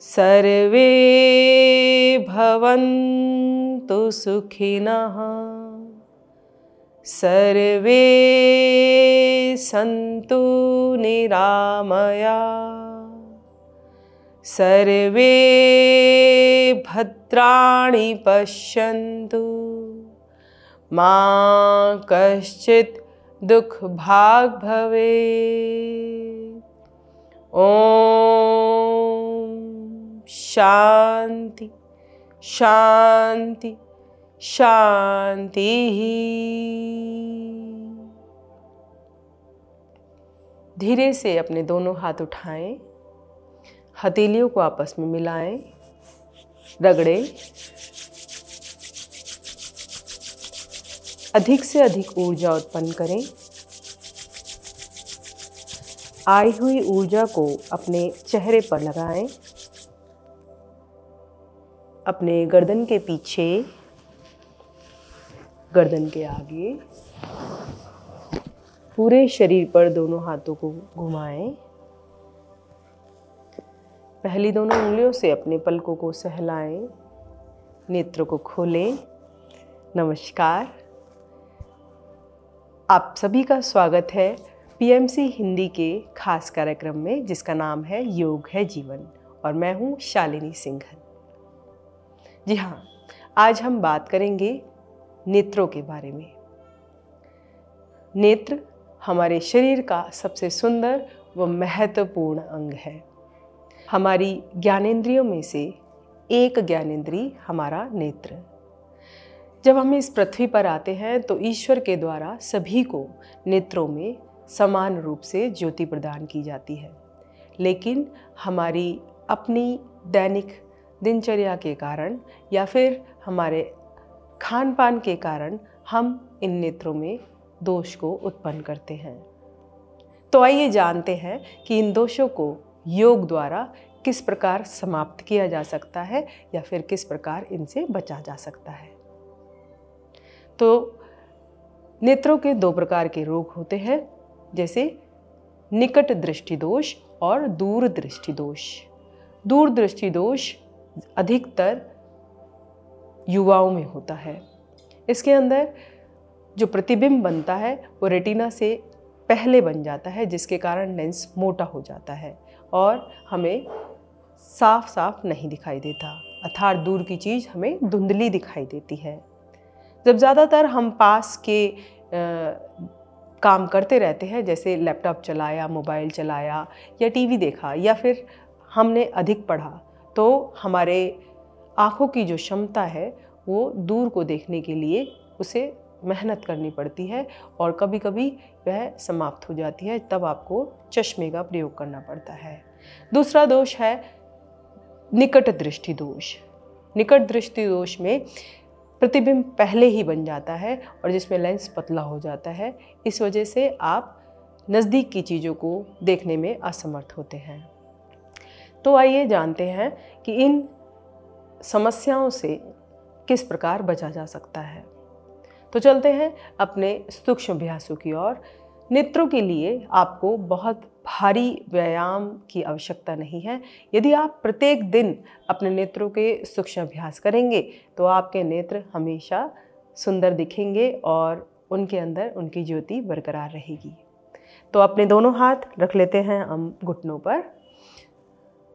सर्वे भवन्तु सुखिनः, सर्वे सन्तु निरामयाः, सर्वे भद्राणि पश्यन्तु, मा कश्चित् दुःखभाग् भवेत्। ओम शांति शांति शांति। धीरे से अपने दोनों हाथ उठाएं, हथेलियों को आपस में मिलाएं, रगड़ें। अधिक से अधिक ऊर्जा उत्पन्न करें। आई हुई ऊर्जा को अपने चेहरे पर लगाएं, अपने गर्दन के पीछे, गर्दन के आगे, पूरे शरीर पर दोनों हाथों को घुमाएं। पहली दोनों उंगलियों से अपने पलकों को सहलाएं, नेत्रों को खोलें। नमस्कार, आप सभी का स्वागत है पीएमसी हिंदी के खास कार्यक्रम में, जिसका नाम है योग है जीवन, और मैं हूं शालिनी सिंघल। जी हाँ, आज हम बात करेंगे नेत्रों के बारे में। नेत्र हमारे शरीर का सबसे सुंदर व महत्वपूर्ण अंग है। हमारी ज्ञानेंद्रियों में से एक ज्ञानेंद्रिय हमारा नेत्र। जब हम इस पृथ्वी पर आते हैं तो ईश्वर के द्वारा सभी को नेत्रों में समान रूप से ज्योति प्रदान की जाती है, लेकिन हमारी अपनी दैनिक दिनचर्या के कारण या फिर हमारे खान पान के कारण हम इन नेत्रों में दोष को उत्पन्न करते हैं। तो आइए जानते हैं कि इन दोषों को योग द्वारा किस प्रकार समाप्त किया जा सकता है या फिर किस प्रकार इनसे बचा जा सकता है। तो नेत्रों के दो प्रकार के रोग होते हैं, जैसे निकट दृष्टि दोष और दूर दृष्टि दोष। दूर दृष्टि दोष अधिकतर युवाओं में होता है। इसके अंदर जो प्रतिबिंब बनता है वो रेटिना से पहले बन जाता है, जिसके कारण लेंस मोटा हो जाता है और हमें साफ साफ नहीं दिखाई देता, अर्थात दूर की चीज़ हमें धुंधली दिखाई देती है। जब ज़्यादातर हम पास के काम करते रहते हैं, जैसे लैपटॉप चलाया, मोबाइल चलाया या टीवी देखा या फिर हमने अधिक पढ़ा, तो हमारे आँखों की जो क्षमता है वो दूर को देखने के लिए उसे मेहनत करनी पड़ती है और कभी कभी वह समाप्त हो जाती है। तब आपको चश्मे का प्रयोग करना पड़ता है। दूसरा दोष है निकट दृष्टि दोष। निकट दृष्टि दोष में प्रतिबिंब पहले ही बन जाता है और जिसमें लेंस पतला हो जाता है। इस वजह से आप नज़दीक की चीज़ों को देखने में असमर्थ होते हैं। तो आइए जानते हैं कि इन समस्याओं से किस प्रकार बचा जा सकता है। तो चलते हैं अपने सूक्ष्म अभ्यासों की ओर। नेत्रों के लिए आपको बहुत भारी व्यायाम की आवश्यकता नहीं है। यदि आप प्रत्येक दिन अपने नेत्रों के सूक्ष्म अभ्यास करेंगे तो आपके नेत्र हमेशा सुंदर दिखेंगे और उनके अंदर उनकी ज्योति बरकरार रहेगी। तो अपने दोनों हाथ रख लेते हैं हम घुटनों पर।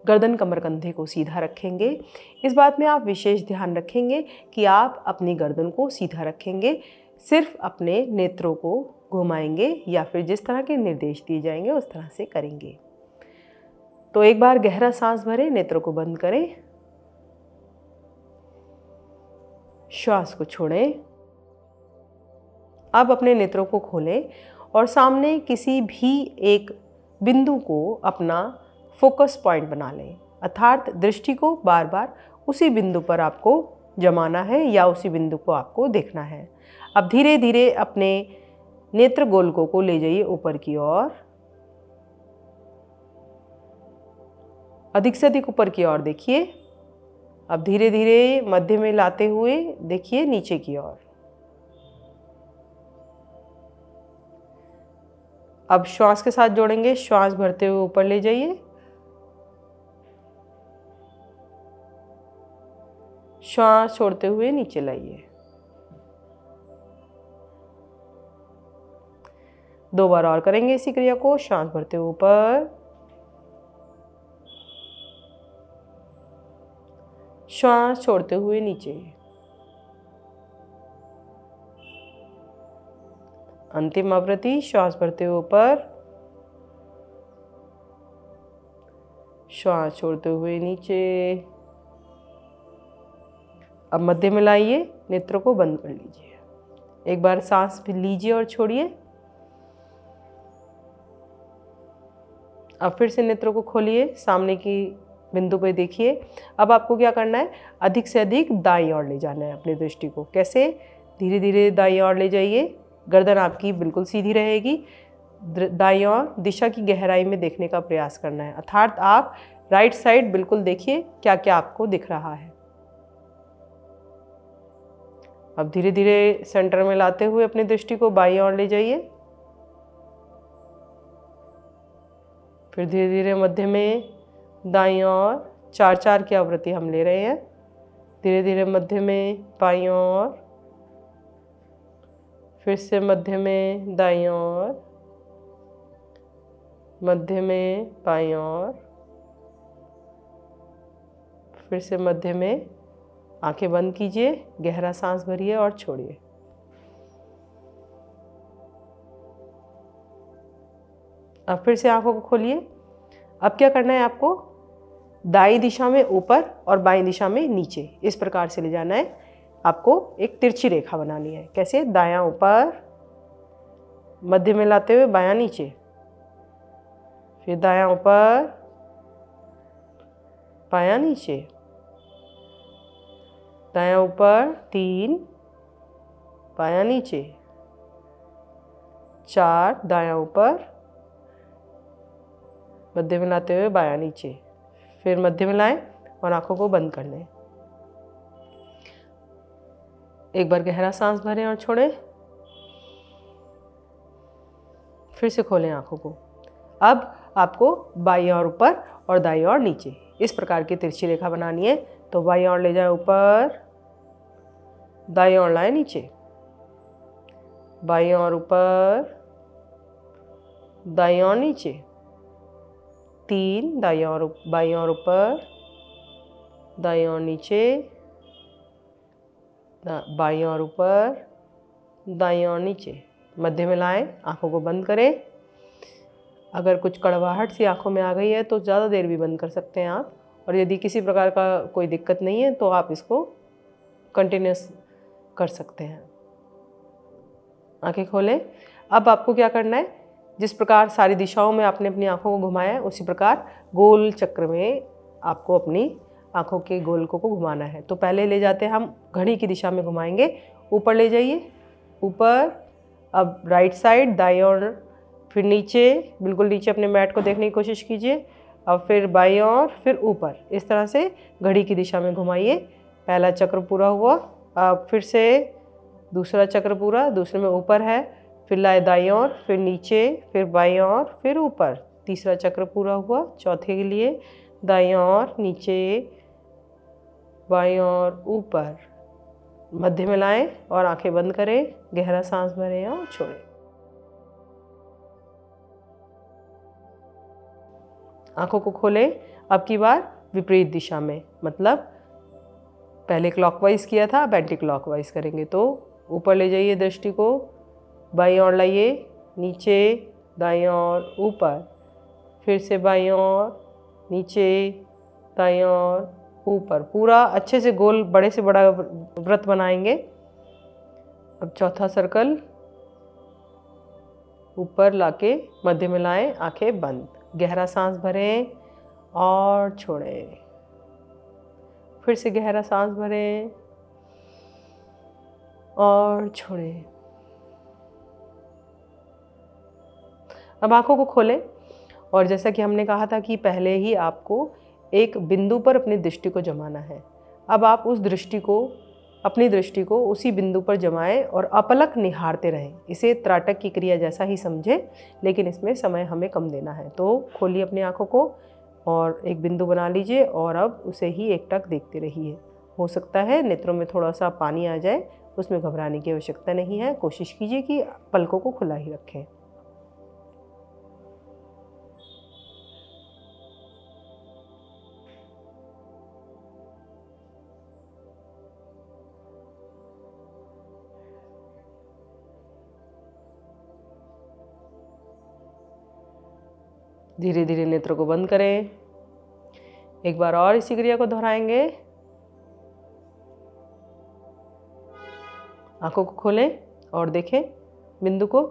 गर्दन कमर कंधे को सीधा रखेंगे। इस बात में आप विशेष ध्यान रखेंगे कि आप अपनी गर्दन को सीधा रखेंगे, सिर्फ अपने नेत्रों को घुमाएंगे या फिर जिस तरह के निर्देश दिए जाएंगे उस तरह से करेंगे। तो एक बार गहरा सांस भरें, नेत्रों को बंद करें, श्वास को छोड़ें। अब अपने नेत्रों को खोलें और सामने किसी भी एक बिंदु को अपना फोकस पॉइंट बना लें, अर्थात दृष्टि को बार बार उसी बिंदु पर आपको जमाना है या उसी बिंदु को आपको देखना है। अब धीरे धीरे अपने नेत्र गोलकों को ले जाइए ऊपर की ओर, अधिक से अधिक ऊपर की ओर देखिए। अब धीरे धीरे मध्य में लाते हुए देखिए नीचे की ओर। अब श्वास के साथ जोड़ेंगे, श्वास भरते हुए ऊपर ले जाइए, श्वास छोड़ते हुए नीचे लाइए। 2 बार और करेंगे इसी क्रिया को। श्वास भरते हुए ऊपर, श्वास छोड़ते हुए नीचे। अंतिम आवृत्ति, श्वास भरते हुए ऊपर, श्वास छोड़ते हुए नीचे। अब मध्य में लाइए, नेत्रों को बंद कर लीजिए। एक बार सांस भी लीजिए और छोड़िए। अब फिर से नेत्रों को खोलिए, सामने की बिंदु पे देखिए। अब आपको क्या करना है, अधिक से अधिक दाईं ओर ले जाना है अपनी दृष्टि को। कैसे? धीरे धीरे दाईं ओर ले जाइए, गर्दन आपकी बिल्कुल सीधी रहेगी। दाईं ओर दिशा की गहराई में देखने का प्रयास करना है, अर्थात आप राइट साइड बिल्कुल देखिए क्या क्या आपको दिख रहा है। अब धीरे धीरे सेंटर में लाते हुए अपनी दृष्टि को बाईं ओर ले जाइए। फिर धीरे धीरे मध्य में, दाईं ओर, 4-4 की आवृत्ति हम ले रहे हैं। धीरे धीरे मध्य में, बाईं ओर, फिर से मध्य में, दाईं ओर, मध्य में, बाईं ओर, फिर से मध्य में। आंखें बंद कीजिए, गहरा सांस भरिए और छोड़िए। अब फिर से आंखों को खोलिए। अब क्या करना है आपको, दाईं दिशा में ऊपर और बाईं दिशा में नीचे, इस प्रकार से ले जाना है। आपको एक तिरछी रेखा बनानी है। कैसे? दायां ऊपर, मध्य में लाते हुए बायां नीचे, फिर दायां ऊपर, बायां नीचे, दायां ऊपर 3, बायां नीचे 4, दायां ऊपर, मध्य में लाते हुए बायां नीचे, फिर मध्य में लाएं और आंखों को बंद कर लें। एक बार गहरा सांस भरें और छोड़ें। फिर से खोलें आंखों को। अब आपको बाईं ओर ऊपर और दाईं ओर नीचे, इस प्रकार की तिरछी रेखा बनानी है। तो बाईं ओर ले जाएं ऊपर, दाईं ओर लाएं नीचे, बाईं ओर ऊपर, दाईं ओर नीचे 3, दाईं ओर, बाईं ओर ऊपर, दाईं ओर नीचे, बाईं ओर ऊपर, दाईं ओर नीचे। मध्य में लाएं, आंखों को बंद करें। अगर कुछ कड़वाहट सी आंखों में आ गई है तो ज़्यादा देर भी बंद कर सकते हैं आप, और यदि किसी प्रकार का कोई दिक्कत नहीं है तो आप इसको कंटिन्यूस कर सकते हैं। आंखें खोलें। अब आपको क्या करना है, जिस प्रकार सारी दिशाओं में आपने अपनी आंखों को घुमाया है, उसी प्रकार गोल चक्र में आपको अपनी आंखों के गोलकों को घुमाना है। तो पहले ले जाते हैं हम घड़ी की दिशा में घुमाएंगे। ऊपर ले जाइए, ऊपर, अब राइट साइड, दाईं ओर, फिर नीचे, बिल्कुल नीचे अपने मैट को देखने की कोशिश कीजिए। अब फिर बाईं ओर, फिर ऊपर, इस तरह से घड़ी की दिशा में घुमाइए। पहला चक्र पूरा हुआ। अब फिर से दूसरा चक्र पूरा, दूसरे में ऊपर है, फिर लाए दाईं ओर, फिर नीचे, फिर बाईं ओर, फिर ऊपर। तीसरा चक्र पूरा हुआ। चौथे के लिए दाईं ओर, नीचे, बाईं ओर, ऊपर। मध्य में लाएं और आंखें बंद करें, गहरा सांस भरें और छोड़ें। आंखों को खोलें। अब की बार विपरीत दिशा में, मतलब पहले क्लॉकवाइज किया था, अब एंटी क्लॉकवाइज करेंगे। तो ऊपर ले जाइए दृष्टि को, बाईं ओर लाइए, नीचे, दाईं ओर, ऊपर, फिर से बाईं ओर, नीचे, दाईं ओर, ऊपर। पूरा अच्छे से गोल, बड़े से बड़ा वृत्त बनाएंगे। अब चौथा सर्कल ऊपर लाके मध्य में लाएं, आंखें बंद, गहरा सांस भरें और छोड़ें। फिर से गहरा सांस भरें और छोड़ें। अब आंखों को खोलें और जैसा कि हमने कहा था कि पहले ही आपको एक बिंदु पर अपनी दृष्टि को जमाना है। अब आप उस दृष्टि को, अपनी दृष्टि को उसी बिंदु पर जमाएं और अपलक निहारते रहें। इसे त्राटक की क्रिया जैसा ही समझें, लेकिन इसमें समय हमें कम देना है। तो खोलिए अपनी आँखों को और एक बिंदु बना लीजिए और अब उसे ही एकटक देखते रहिए। हो सकता है नेत्रों में थोड़ा सा पानी आ जाए, उसमें घबराने की आवश्यकता नहीं है। कोशिश कीजिए कि पलकों को खुला ही रखें। धीरे धीरे नेत्रों को बंद करें। एक बार और इसी क्रिया को दोहराएंगे। आंखों को खोलें और देखें बिंदु को।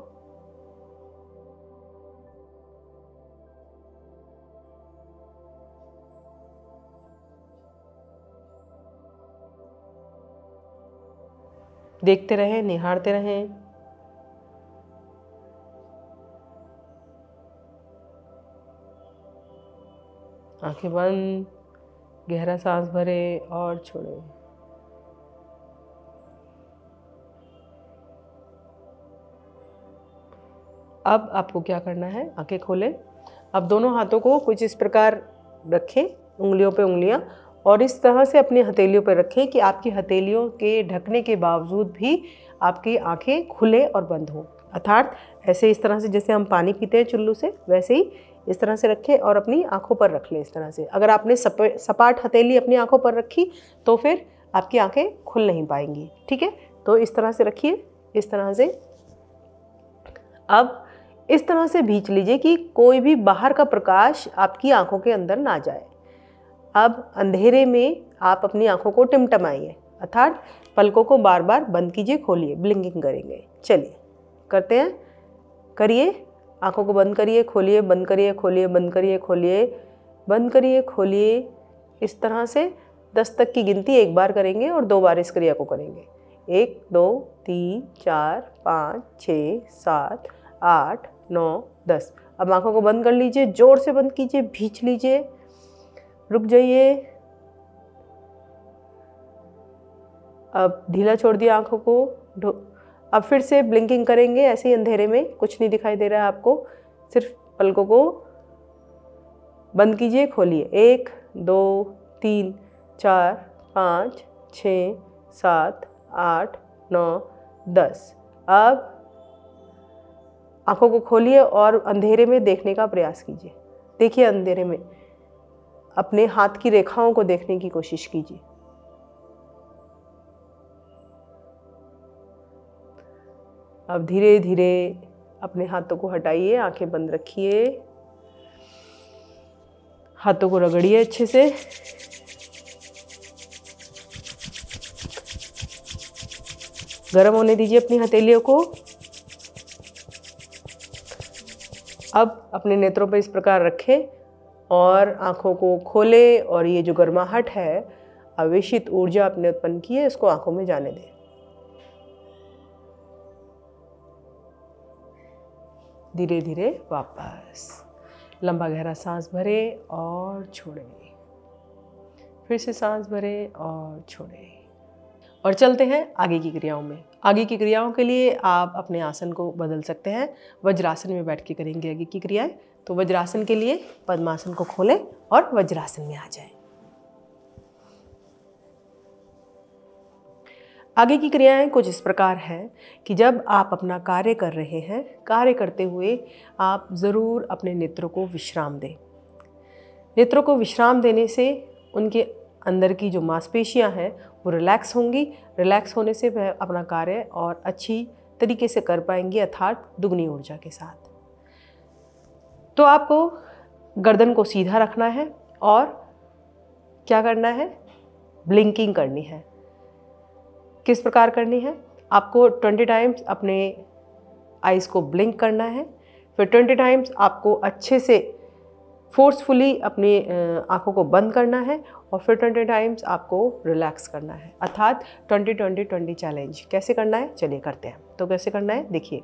देखते रहें, निहारते रहें। आंखें बंद, गहरा सांस भरें और छोड़ें। अब आपको क्या करना है, आंखें खोलें। अब दोनों हाथों को कुछ इस प्रकार रखें, उंगलियों पे उंगलियां, और इस तरह से अपनी हथेलियों पर रखें कि आपकी हथेलियों के ढकने के बावजूद भी आपकी आंखें खुले और बंद हों। अर्थात ऐसे इस तरह से जैसे हम पानी पीते हैं चुल्लू से, वैसे ही इस तरह से रखें और अपनी आंखों पर रख लें इस तरह से। अगर आपने सपाट हथेली अपनी आंखों पर रखी तो फिर आपकी आंखें खुल नहीं पाएंगी। ठीक है, तो इस तरह से रखिए, इस तरह से। अब इस तरह से भींच लीजिए कि कोई भी बाहर का प्रकाश आपकी आंखों के अंदर ना जाए। अब अंधेरे में आप अपनी आंखों को टिमटमाइए, अर्थात पलकों को बार बार बंद कीजिए, खोलिए, ब्लिंकिंग करेंगे। चलिए करते हैं, करिए। आंखों को बंद करिए, खोलिए, बंद करिए, खोलिए, बंद करिए, खोलिए, बंद करिए, खोलिए। इस तरह से 10 तक की गिनती एक बार करेंगे और 2 बार इस क्रिया को करेंगे। 1 2 3 4 5 6 7 8 9 10। अब आंखों को बंद कर लीजिए, जोर से बंद कीजिए, भींच लीजिए, रुक जाइए। अब ढीला छोड़ दिया आंखों को। अब फिर से ब्लिंकिंग करेंगे, ऐसे ही अंधेरे में, कुछ नहीं दिखाई दे रहा है आपको, सिर्फ पलकों को बंद कीजिए, खोलिए। 1 2 3 4 5 6 7 8 9 10। अब आंखों को खोलिए और अंधेरे में देखने का प्रयास कीजिए। देखिए अंधेरे में, अपने हाथ की रेखाओं को देखने की कोशिश कीजिए। अब धीरे धीरे अपने हाथों को हटाइए, आंखें बंद रखिए, हाथों को रगड़िए अच्छे से। गर्म होने दीजिए अपनी हथेलियों को। अब अपने नेत्रों पर इस प्रकार रखें और आंखों को खोलें और ये जो गर्माहट है, आवेशित ऊर्जा आपने उत्पन्न की है, इसको आंखों में जाने दें। धीरे धीरे वापस लंबा गहरा सांस भरें और छोड़ें, फिर से सांस भरें और छोड़ें। और चलते हैं आगे की क्रियाओं में। आगे की क्रियाओं के लिए आप अपने आसन को बदल सकते हैं। वज्रासन में बैठ के करेंगे आगे की क्रियाएं। तो वज्रासन के लिए पद्मासन को खोलें और वज्रासन में आ जाएं। आगे की क्रियाएं कुछ इस प्रकार हैं कि जब आप अपना कार्य कर रहे हैं, कार्य करते हुए आप ज़रूर अपने नेत्रों को विश्राम दें। नेत्रों को विश्राम देने से उनके अंदर की जो मांसपेशियां हैं वो रिलैक्स होंगी। रिलैक्स होने से वह अपना कार्य और अच्छी तरीके से कर पाएंगी, अर्थात दुगनी ऊर्जा के साथ। तो आपको गर्दन को सीधा रखना है और क्या करना है, ब्लिंकिंग करनी है। किस प्रकार करनी है, आपको 20 टाइम्स अपने आइज़ को ब्लिंक करना है, फिर 20 टाइम्स आपको अच्छे से फोर्सफुली अपनी आँखों को बंद करना है और फिर 20 टाइम्स आपको रिलैक्स करना है, अर्थात 20-20-20 चैलेंज। कैसे करना है, चलिए करते हैं। तो कैसे करना है, देखिए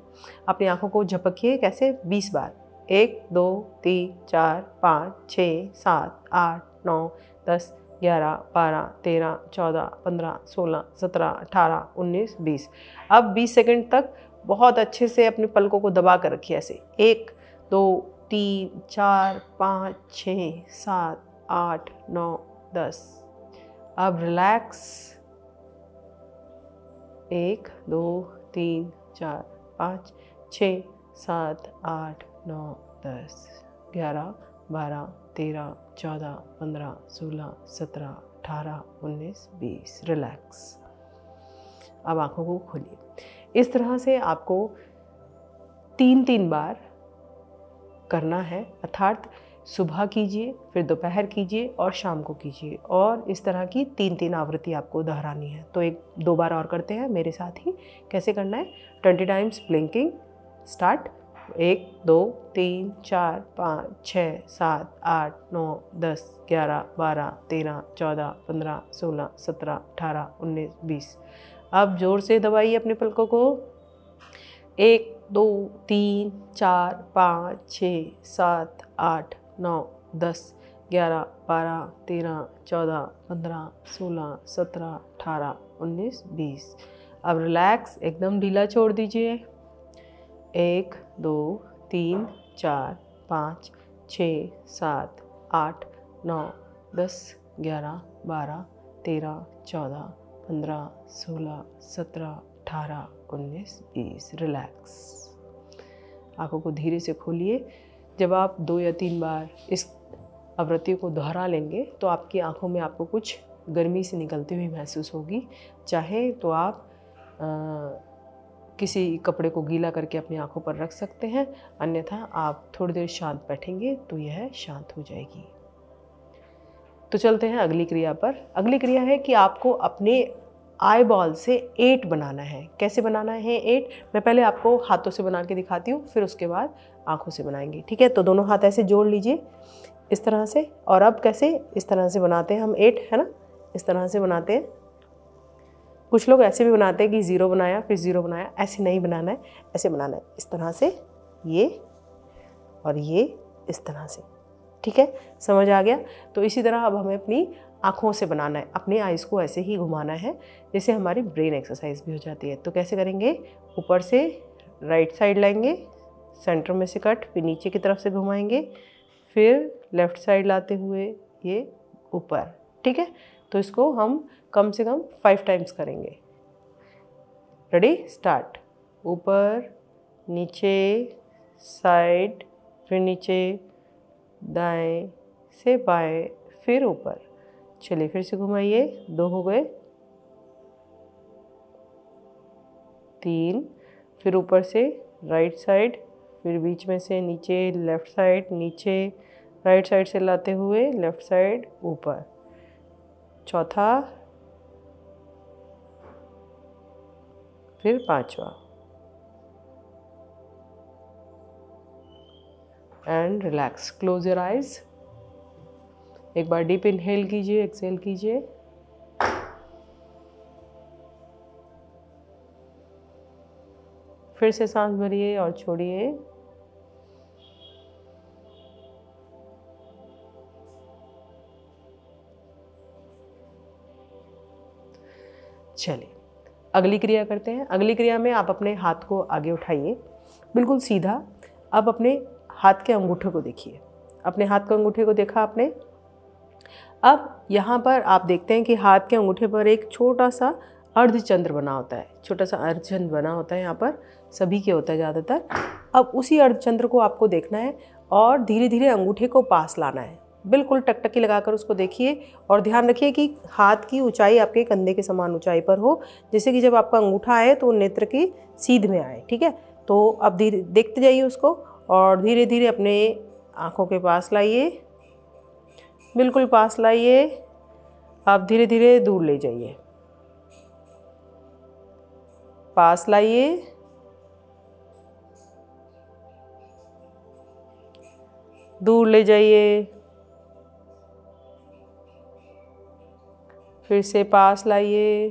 अपनी आँखों को झपकिए, कैसे 20 बार। 1 2 3 4 5 6 7 8 9 10 11, 12, 13, 14, 15, 16, 17, 18, 19, 20। अब 20 सेकंड तक बहुत अच्छे से अपने पलकों को दबा कर रखिए ऐसे। 1, 2, 3, 4, 5, 6, 7, 8, 9, 10। अब रिलैक्स। 1, 2, 3, 4, 5, 6, 7, 8, 9, 10, 11, 12, 13, 14, 15, 16, 17, 18, 19, 20। रिलैक्स। अब आंखों को खोलिए। इस तरह से आपको 3-3 बार करना है, अर्थात सुबह कीजिए, फिर दोपहर कीजिए और शाम को कीजिए, और इस तरह की 3-3 आवृत्ति आपको दोहरानी है। तो 1-2 बार और करते हैं मेरे साथ ही। कैसे करना है? 20 टाइम्स ब्लिंकिंग। स्टार्ट। 1, 2, 3, 4, 5, 6, 7, 8, 9, 10, 11, 12, 13, 14, 15, 16, 17, 18, 19, 20। अब जोर से दबाइए अपने पलकों को। 1, 2, 3, 4, 5, 6, 7, 8, 9, 10, 11, 12, 13, 14, 15, 16, 17, 18, 19, 20। अब रिलैक्स, एकदम ढीला छोड़ दीजिए। 1, 2, 3, 4, 5, 6, 7, 8, 9, 10, 11, 12, 13, 14, 15, 16, 17, 18, 19, 20। रिलैक्स। आंखों को धीरे से खोलिए। जब आप 2 या 3 बार इस आवृत्ति को दोहरा लेंगे तो आपकी आंखों में आपको कुछ गर्मी से निकलती हुई महसूस होगी। चाहे तो आप किसी कपड़े को गीला करके अपनी आंखों पर रख सकते हैं, अन्यथा आप थोड़ी देर शांत बैठेंगे तो यह शांत हो जाएगी। तो चलते हैं अगली क्रिया पर। अगली क्रिया है कि आपको अपने आई बॉल से 8 बनाना है। कैसे बनाना है 8? मैं पहले आपको हाथों से बना के दिखाती हूँ, फिर उसके बाद आंखों से बनाएंगे। ठीक है, तो दोनों हाथ ऐसे जोड़ लीजिए इस तरह से। और अब कैसे इस तरह से बनाते हैं हम 8, है ना? इस तरह से बनाते हैं। कुछ लोग ऐसे भी बनाते हैं कि 0 बनाया फिर 0 बनाया। ऐसे नहीं बनाना है, ऐसे बनाना है इस तरह से, ये और ये इस तरह से। ठीक है, समझ आ गया? तो इसी तरह अब हमें अपनी आँखों से बनाना है, अपने आइज़ को ऐसे ही घुमाना है जिससे हमारी ब्रेन एक्सरसाइज भी हो जाती है। तो कैसे करेंगे? ऊपर से राइट साइड लाएंगे, सेंटर में से कट, फिर नीचे की तरफ से घुमाएंगे, फिर लेफ़्ट साइड लाते हुए ये ऊपर। ठीक है, तो इसको हम कम से कम 5 टाइम्स करेंगे। रेडी? स्टार्ट। ऊपर, नीचे, साइड, फिर नीचे, दाएं से बाएं, फिर ऊपर। चलिए फिर से घुमाइए। 2 हो गए, 3, फिर ऊपर से राइट साइड, फिर बीच में से नीचे, लेफ़्ट साइड, नीचे, राइट साइड से लाते हुए लेफ़्ट साइड, ऊपर। चौथा, फिर 5वां। And relax. Close your eyes. एक बार डीप इनहेल कीजिए, एक्सहेल कीजिए। फिर से सांस भरिए और छोड़िए। चलिए अगली क्रिया करते हैं। अगली क्रिया में आप अपने हाथ को आगे उठाइए, बिल्कुल सीधा। अब अपने हाथ के अंगूठे को देखिए। अपने हाथ के अंगूठे को देखा आपने? अब यहाँ पर आप देखते हैं कि हाथ के अंगूठे पर एक छोटा सा अर्धचंद्र बना होता है। छोटा सा अर्धचंद्र बना होता है, यहाँ पर सभी के होता है ज़्यादातर। अब उसी अर्धचंद्र को आपको देखना है और धीरे धीरे अंगूठे को पास लाना है। बिल्कुल टकटकी लगाकर उसको देखिए और ध्यान रखिए कि हाथ की ऊंचाई आपके कंधे के समान ऊंचाई पर हो, जैसे कि जब आपका अंगूठा आए तो नेत्र की सीध में आए। ठीक है, तो अब धीरे देखते जाइए उसको और धीरे धीरे अपने आँखों के पास लाइए, बिल्कुल पास लाइए। आप धीरे धीरे दूर ले जाइए, पास लाइए, दूर ले जाइए, फिर से पास लाइए,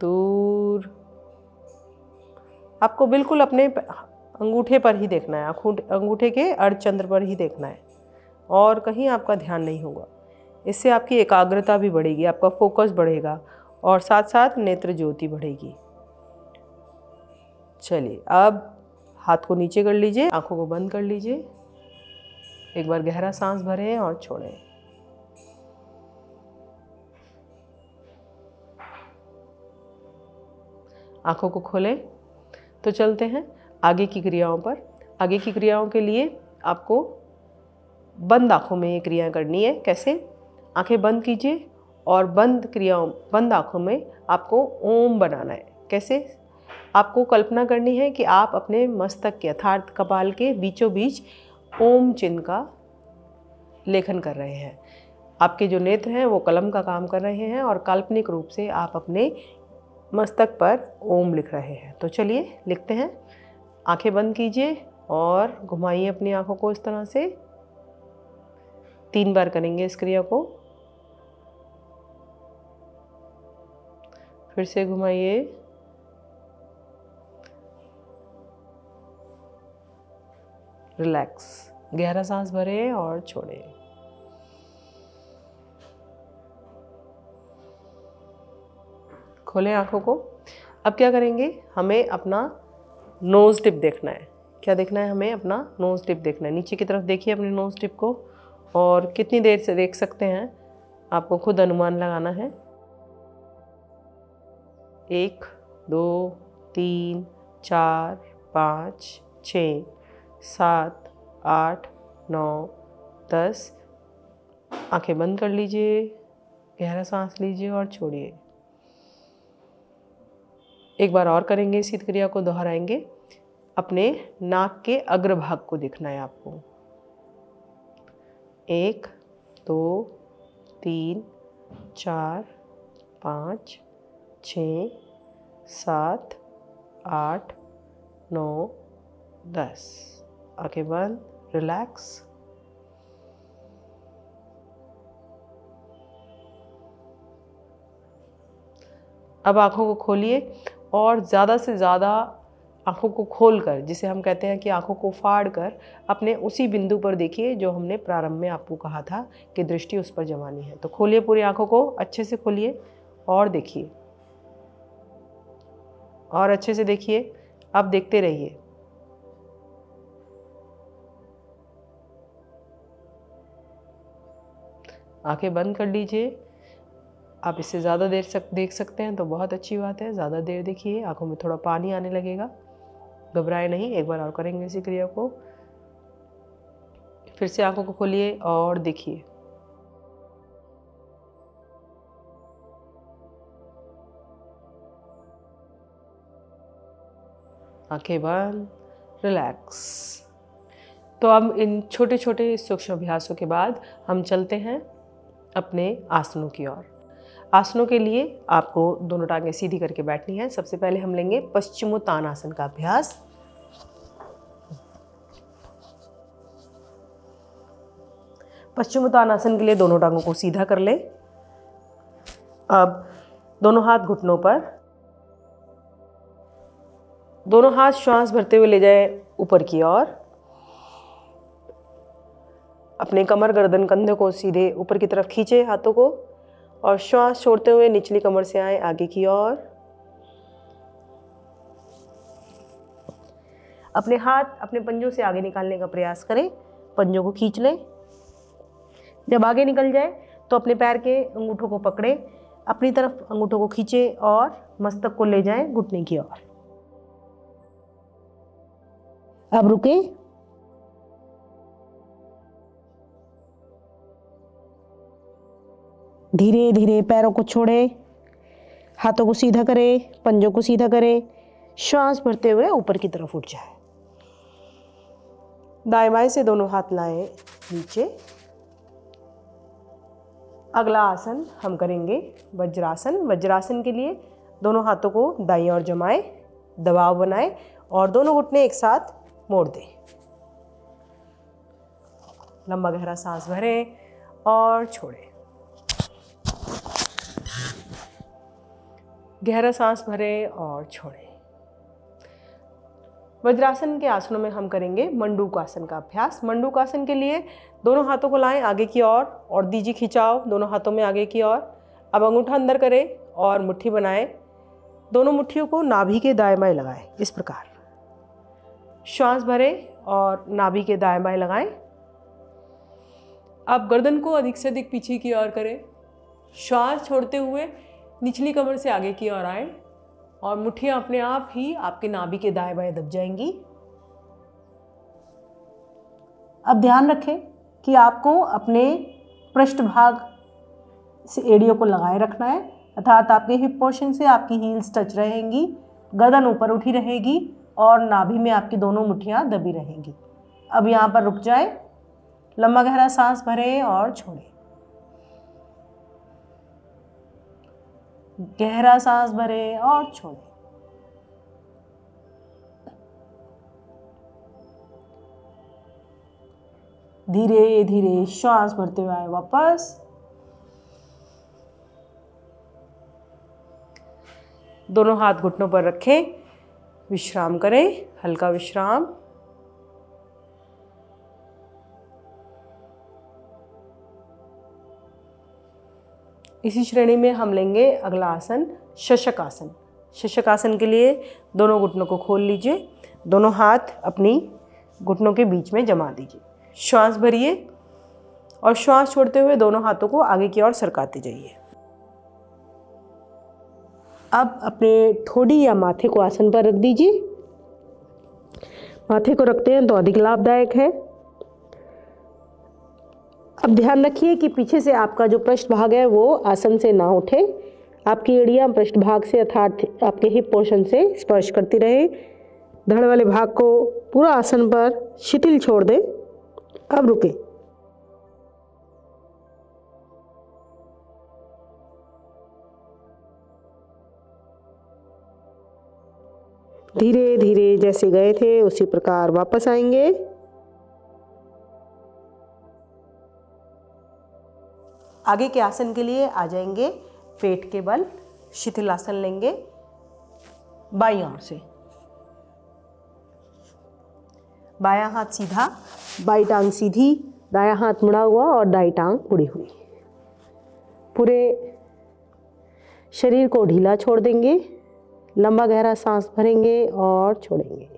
दूर। आपको बिल्कुल अपने अंगूठे पर ही देखना है, अंगूठे के अर्धचंद्र पर ही देखना है और कहीं आपका ध्यान नहीं होगा। इससे आपकी एकाग्रता भी बढ़ेगी, आपका फोकस बढ़ेगा और साथ साथ नेत्र ज्योति बढ़ेगी। चलिए, अब हाथ को नीचे कर लीजिए, आंखों को बंद कर लीजिए। एक बार गहरा सांस भरें और छोड़ें। आंखों को खोलें। तो चलते हैं आगे की क्रियाओं पर। आगे की क्रियाओं के लिए आपको बंद आंखों में ये क्रिया करनी है। कैसे? आंखें बंद कीजिए और बंद आंखों में आपको ओम बनाना है। कैसे? आपको कल्पना करनी है कि आप अपने मस्तक के अर्थात कपाल के बीचों बीच ओम चिन्ह का लेखन कर रहे हैं। आपके जो नेत्र हैं वो कलम का काम कर रहे हैं और काल्पनिक रूप से आप अपने मस्तक पर ओम लिख रहे हैं। तो चलिए लिखते हैं। आंखें बंद कीजिए और घुमाइए अपनी आंखों को इस तरह से। 3 बार करेंगे इस क्रिया को। फिर से घुमाइए। रिलैक्स, गहरा सांस भरें और छोड़ें। खोलें आंखों को। अब क्या करेंगे? हमें अपना नोज़ टिप देखना है। क्या देखना है? हमें अपना नोज़ टिप देखना है। नीचे की तरफ देखिए अपने नोज़ टिप को और कितनी देर से देख सकते हैं आपको खुद अनुमान लगाना है। 1 2 3 4 5 6 7 8 9 10। आंखें बंद कर लीजिए, गहरा सांस लीजिए और छोड़िए। एक बार और करेंगे, इसी क्रिया को दोहराएंगे। अपने नाक के अग्रभाग को देखना है आपको। 1 2 3 4 5 6 7 8 9 10। आंखें बंद, रिलैक्स। अब आंखों को खोलिए और ज़्यादा से ज़्यादा आंखों को खोलकर, जिसे हम कहते हैं कि आंखों को फाड़ कर, अपने उसी बिंदु पर देखिए जो हमने प्रारंभ में आपको कहा था कि दृष्टि उस पर जमानी है। तो खोलिए पूरी आंखों को, अच्छे से खोलिए और देखिए और अच्छे से देखिए। अब देखते रहिए। आंखें बंद कर लीजिए। आप इससे ज़्यादा देर देख सकते हैं तो बहुत अच्छी बात है। ज़्यादा देर देखिए, आंखों में थोड़ा पानी आने लगेगा। घबराए नहीं। एक बार और करेंगे इसी क्रिया को। फिर से आंखों को खोलिए और देखिए। आंखें बंद, रिलैक्स। तो अब इन छोटे छोटे सूक्ष्म अभ्यासों के बाद हम चलते हैं अपने आसनों की ओर। आसनों के लिए आपको दोनों टांगें सीधी करके बैठनी है। सबसे पहले हम लेंगे पश्चिमोत्तानासन का अभ्यास। पश्चिमोत्तानासन के लिए दोनों टांगों को सीधा कर लें। अब दोनों हाथ घुटनों पर, दोनों हाथ श्वास भरते हुए ले जाएं ऊपर की ओर। अपने कमर, गर्दन, कंधे को सीधे ऊपर की तरफ खींचे हाथों को और श्वास छोड़ते हुए निचली कमर से आए आगे की ओर। अपने हाथ अपने पंजों से आगे निकालने का प्रयास करें। पंजों को खींच लें। जब आगे निकल जाए तो अपने पैर के अंगूठों को पकड़े, अपनी तरफ अंगूठों को खींचे और मस्तक को ले जाएं घुटने की ओर। अब रुके। धीरे धीरे पैरों को छोड़े, हाथों को सीधा करें, पंजों को सीधा करें। श्वास भरते हुए ऊपर की तरफ उठ जाए। दाएं बाएं से दोनों हाथ लाएं नीचे। अगला आसन हम करेंगे वज्रासन। वज्रासन के लिए दोनों हाथों को दाईं ओर जमाएं, दबाव बनाएं और दोनों घुटने एक साथ मोड़ दें। लंबा गहरा सांस भरें और छोड़ें। गहरा सांस भरें और छोड़ें। वज्रासन के आसनों में हम करेंगे मंडूकासन का अभ्यास। मंडूकासन के लिए दोनों हाथों को लाएं आगे की ओर और दीजिए खिंचाव दोनों हाथों में आगे की ओर। अब अंगूठा अंदर करें और मुट्ठी बनाएं। दोनों मुट्ठियों को नाभि के दाएं बाएं लगाएं इस प्रकार। श्वास भरें और नाभि के दाएं बाएं लगाएं। अब गर्दन को अधिक से अधिक पीछे की ओर करें। श्वास छोड़ते हुए निचली कमर से आगे की ओर आए और मुट्ठियां अपने आप ही आपके नाभि के दाएं बाएं दब जाएंगी। अब ध्यान रखें कि आपको अपने पृष्ठभाग से एड़ियों को लगाए रखना है, अर्थात आपके हिप पोर्शन से आपकी हील्स टच रहेंगी, गर्दन ऊपर उठी रहेगी और नाभि में आपकी दोनों मुट्ठियां दबी रहेंगी। अब यहाँ पर रुक जाए, लंबा गहरा सांस भरें और छोड़ें। गहरा सांस भरें और छोड़ें। धीरे धीरे श्वास भरते हुए आए वापस। दोनों हाथ घुटनों पर रखें, विश्राम करें, हल्का विश्राम। इसी श्रेणी में हम लेंगे अगला आसन शशक आसन। शशक आसन के लिए दोनों घुटनों को खोल लीजिए, दोनों हाथ अपनी घुटनों के बीच में जमा दीजिए। श्वास भरिए और श्वास छोड़ते हुए दोनों हाथों को आगे की ओर सरकाते जाइए। अब अपने ठोड़ी या माथे को आसन पर रख दीजिए। माथे को रखते हैं तो अधिक लाभदायक है। अब ध्यान रखिए कि पीछे से आपका जो पृष्ठभाग है वो आसन से ना उठे। आपकी एड़ियां पृष्ठभाग से अर्थात आपके हिप पोर्शन से स्पर्श करती रहे। धड़ वाले भाग को पूरा आसन पर शिथिल छोड़ दें। अब रुकें। धीरे धीरे जैसे गए थे उसी प्रकार वापस आएंगे। आगे के आसन के लिए आ जाएंगे पेट के बल। शिथिल आसन लेंगे बाईं ओर से। बायां हाथ सीधा, बाईं टांग सीधी, दायां हाथ मुड़ा हुआ और दाईं टांग मुड़ी हुई। पूरे शरीर को ढीला छोड़ देंगे। लंबा गहरा सांस भरेंगे और छोड़ेंगे।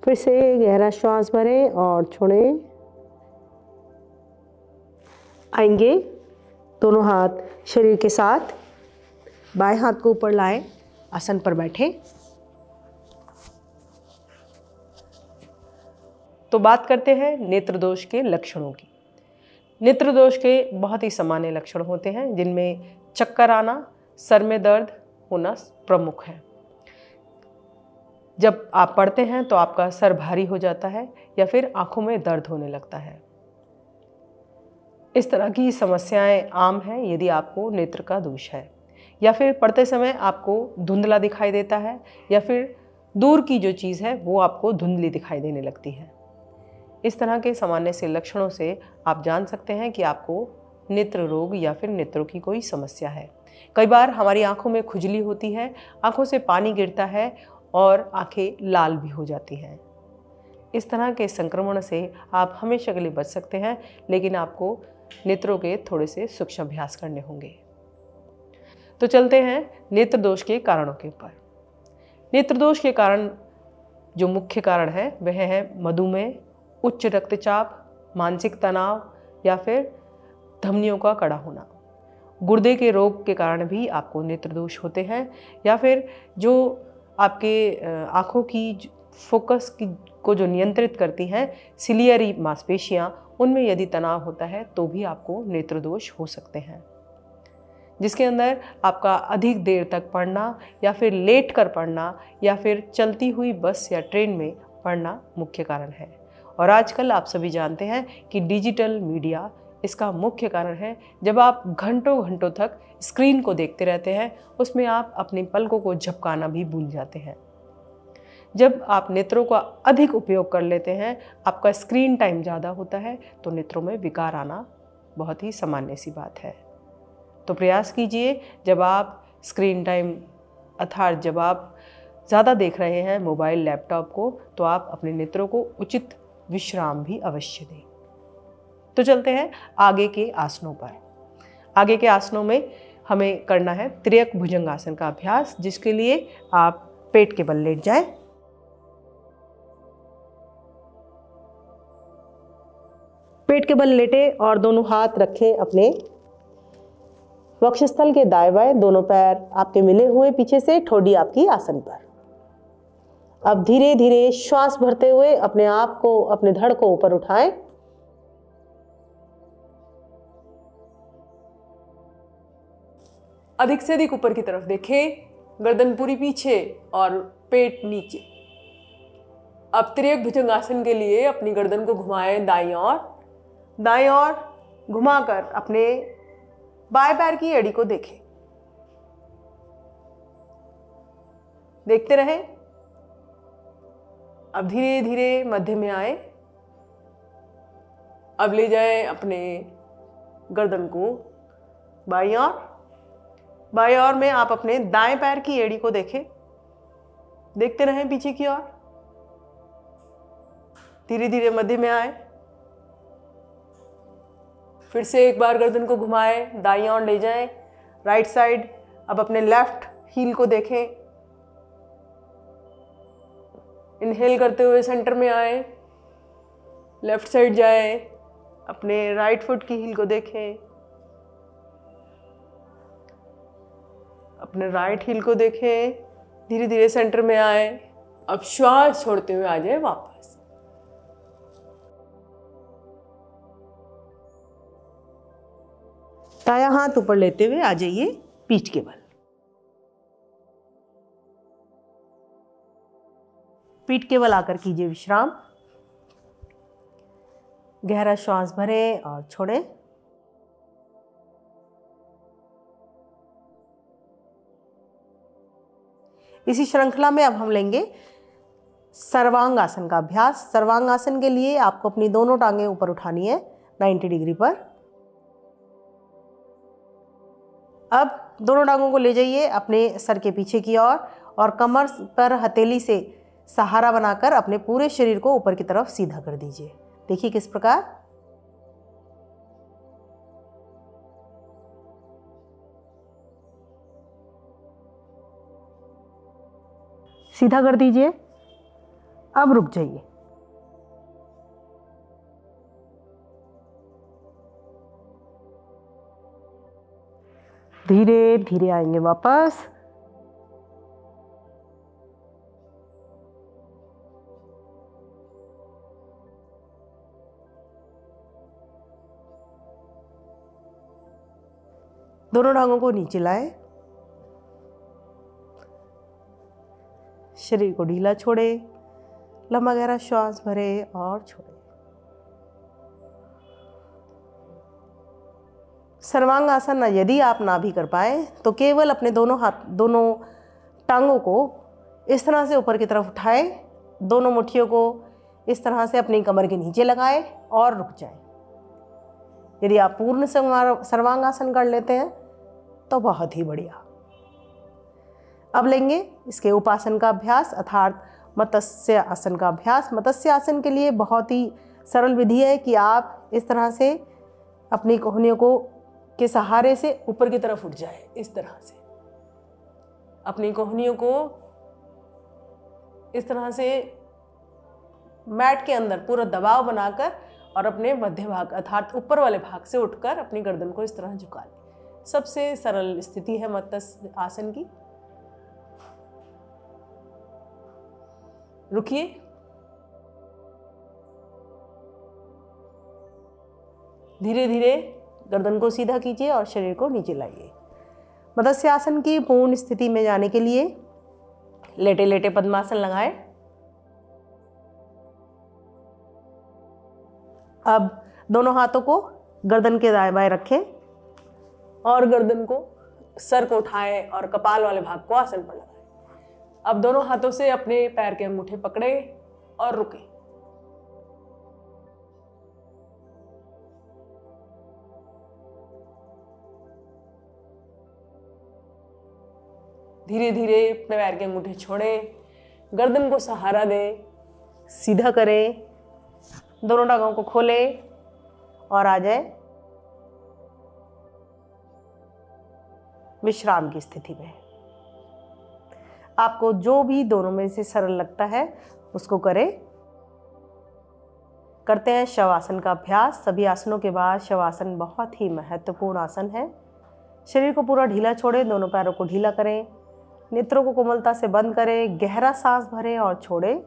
फिर से गहरा श्वास भरें और छोड़ें। आएंगे दोनों हाथ शरीर के साथ, बाएं हाथ को ऊपर लाएं, आसन पर बैठें। तो बात करते हैं नेत्र दोष के लक्षणों की। नेत्र दोष के बहुत ही सामान्य लक्षण होते हैं जिनमें चक्कर आना, सर में दर्द होना प्रमुख है। जब आप पढ़ते हैं तो आपका सर भारी हो जाता है या फिर आंखों में दर्द होने लगता है। इस तरह की समस्याएं आम हैं यदि आपको नेत्र का दोष है, या फिर पढ़ते समय आपको धुंधला दिखाई देता है या फिर दूर की जो चीज़ है वो आपको धुंधली दिखाई देने लगती है। इस तरह के सामान्य से लक्षणों से आप जान सकते हैं कि आपको नेत्र रोग या फिर नेत्रों की कोई समस्या है। कई बार हमारी आंखों में खुजली होती है, आंखों से पानी गिरता है और आंखें लाल भी हो जाती हैं। इस तरह के संक्रमण से आप हमेशा के लिए बच सकते हैं, लेकिन आपको नेत्रों के थोड़े से सूक्ष्म अभ्यास करने होंगे। तो चलते हैं नेत्र दोष के कारणों के ऊपर। नेत्र दोष के कारण जो मुख्य कारण है वह है मधुमेह, उच्च रक्तचाप, मानसिक तनाव या फिर धमनियों का कड़ा होना। गुर्दे के रोग के कारण भी आपको नेत्र दोष होते हैं, या फिर जो आपके आँखों की फोकस को जो नियंत्रित करती हैं सिलियरी मांसपेशियाँ, उनमें यदि तनाव होता है तो भी आपको नेत्र दोष हो सकते हैं, जिसके अंदर आपका अधिक देर तक पढ़ना या फिर लेट कर पढ़ना या फिर चलती हुई बस या ट्रेन में पढ़ना मुख्य कारण है। और आजकल आप सभी जानते हैं कि डिजिटल मीडिया इसका मुख्य कारण है। जब आप घंटों घंटों तक स्क्रीन को देखते रहते हैं, उसमें आप अपनी पलकों को झपकाना भी भूल जाते हैं। जब आप नेत्रों का अधिक उपयोग कर लेते हैं, आपका स्क्रीन टाइम ज़्यादा होता है, तो नेत्रों में विकार आना बहुत ही सामान्य सी बात है। तो प्रयास कीजिए, जब आप स्क्रीन टाइम अर्थात जब आप ज़्यादा देख रहे हैं मोबाइल लैपटॉप को, तो आप अपने नेत्रों को उचित विश्राम भी अवश्य दें। तो चलते हैं आगे के आसनों पर। आगे के आसनों में हमें करना है त्रियक भुजंगासन का अभ्यास, जिसके लिए आप पेट के बल लेट जाएं। पेट के बल लेटे और दोनों हाथ रखें अपने वक्षस्थल के दाएं बाएं, दोनों पैर आपके मिले हुए पीछे से, ठोडी आपकी आसन पर। अब धीरे धीरे श्वास भरते हुए अपने आप को, अपने धड़ को ऊपर उठाएं। अधिक से अधिक ऊपर की तरफ देखें, गर्दन पूरी पीछे और पेट नीचे। अब त्रियक भुजंगासन के लिए अपनी गर्दन को घुमाएं दाईं ओर घुमाकर अपने बाएं पैर की एड़ी को देखें। देखते रहें। अब धीरे धीरे मध्य में आए। अब ले जाएं अपने गर्दन को बाईं ओर में आप अपने दाएं पैर की एड़ी को देखें। देखते रहें पीछे की ओर। धीरे धीरे मध्य में आए। फिर से एक बार गर्दन को घुमाएं, दाईं ओर ले जाएं, राइट साइड। अब अपने लेफ्ट हील को देखें। इनहेल करते हुए सेंटर में आए, लेफ्ट साइड जाएं, अपने राइट फुट की हील को देखें, अपने राइट हील को देखें। धीरे धीरे सेंटर में आए। अब श्वास छोड़ते हुए आ जाए वापस। दायां हाथ ऊपर लेते हुए आ जाइए पीठ के बल। पीठ के बल आकर कीजिए विश्राम। गहरा श्वास भरें और छोड़ें। इसी श्रृंखला में अब हम लेंगे सर्वांगासन का अभ्यास। सर्वांगासन के लिए आपको अपनी दोनों टांगें ऊपर उठानी है 90 डिग्री पर। अब दोनों टांगों को ले जाइए अपने सर के पीछे की ओर और कमर पर हथेली से सहारा बनाकर अपने पूरे शरीर को ऊपर की तरफ सीधा कर दीजिए। देखिए किस प्रकार। सीधा कर दीजिए। अब रुक जाइए। धीरे धीरे आएंगे वापस। दोनों टांगों को नीचे लाएं। शरीर को ढीला छोड़े। लंबा गहरा श्वास भरे और छोड़े। सर्वांगासन यदि आप ना भी कर पाए तो केवल अपने दोनों टांगों को इस तरह से ऊपर की तरफ उठाएं। दोनों मुट्ठियों को इस तरह से अपनी कमर के नीचे लगाएं और रुक जाएं। यदि आप पूर्ण सर्वांगासन कर लेते हैं तो बहुत ही बढ़िया। अब लेंगे इसके उपासन का अभ्यास अर्थात मत्स्य आसन का अभ्यास। मत्स्य आसन के लिए बहुत ही सरल विधि है कि आप इस तरह से अपनी कोहनियों को के सहारे से ऊपर की तरफ उठ जाए। इस तरह से अपनी कोहनियों को इस तरह से मैट के अंदर पूरा दबाव बनाकर और अपने मध्य भाग अर्थात ऊपर वाले भाग से उठकर अपनी गर्दन को इस तरह झुका लें। सबसे सरल स्थिति है मत्स्य आसन की। रुकिए। धीरे धीरे गर्दन को सीधा कीजिए और शरीर को नीचे लाइए। मत्स्य आसन की पूर्ण स्थिति में जाने के लिए लेटे लेटे पद्मासन लगाएं। अब दोनों हाथों को गर्दन के दाएं बाएं रखें और गर्दन को सर को उठाएं और कपाल वाले भाग को आसन पर लगाएं। अब दोनों हाथों से अपने पैर के अंगूठे पकड़े और रुकें। धीरे धीरे अपने पैर के अंगूठे छोड़ें, गर्दन को सहारा दें, सीधा करें, दोनों टांगों को खोलें और आ जाए विश्राम की स्थिति में। आपको जो भी दोनों में से सरल लगता है उसको करें। करते हैं शवासन का अभ्यास। सभी आसनों के बाद शवासन बहुत ही महत्वपूर्ण आसन है। शरीर को पूरा ढीला छोड़ें, दोनों पैरों को ढीला करें, नेत्रों को कोमलता से बंद करें, गहरा सांस भरें और छोड़ें।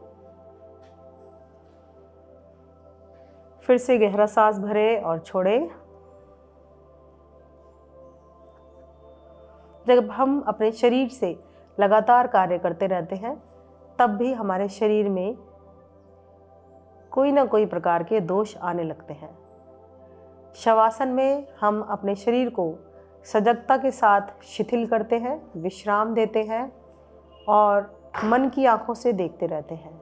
फिर से गहरा सांस भरें और छोड़ें। जब हम अपने शरीर से लगातार कार्य करते रहते हैं तब भी हमारे शरीर में कोई ना कोई प्रकार के दोष आने लगते हैं। शवासन में हम अपने शरीर को सजगता के साथ शिथिल करते हैं, विश्राम देते हैं और मन की आंखों से देखते रहते हैं।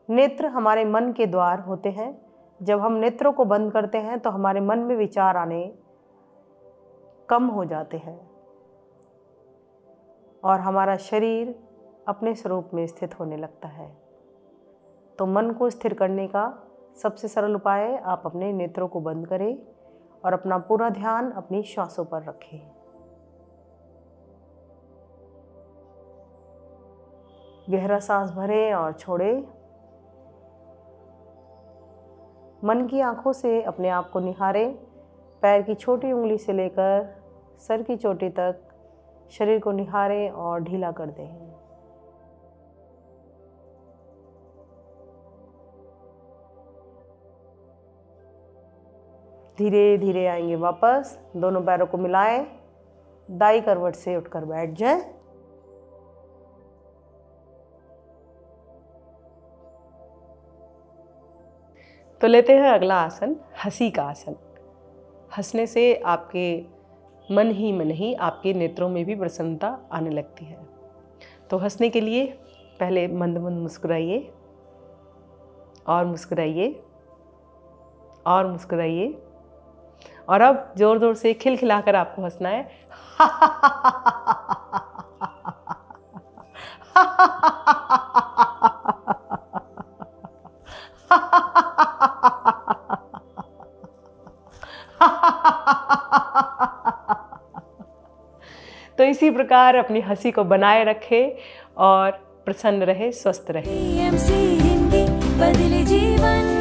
नेत्र हमारे मन के द्वार होते हैं। जब हम नेत्रों को बंद करते हैं तो हमारे मन में विचार आने कम हो जाते हैं और हमारा शरीर अपने स्वरूप में स्थित होने लगता है। तो मन को स्थिर करने का सबसे सरल उपाय है, आप अपने नेत्रों को बंद करें और अपना पूरा ध्यान अपनी श्वासों पर रखें। गहरा सांस भरें और छोड़ें। मन की आंखों से अपने आप को निहारें। पैर की छोटी उंगली से लेकर सर की चोटी तक शरीर को निहारें और ढीला कर दें। धीरे धीरे आएंगे वापस, दोनों पैरों को मिलाएं, दाई करवट से उठकर बैठ जाएं। तो लेते हैं अगला आसन, हंसी का आसन। हंसने से आपके मन ही आपके नेत्रों में भी प्रसन्नता आने लगती है। तो हंसने के लिए पहले मंद मंद मुस्कुराइए और मुस्कुराइए और मुस्कुराइए और अब जोर जोर से खिलखिलाकर आपको हंसना है। तो इसी प्रकार अपनी हंसी को बनाए रखें और प्रसन्न रहे, स्वस्थ रहे। बदले जीवन।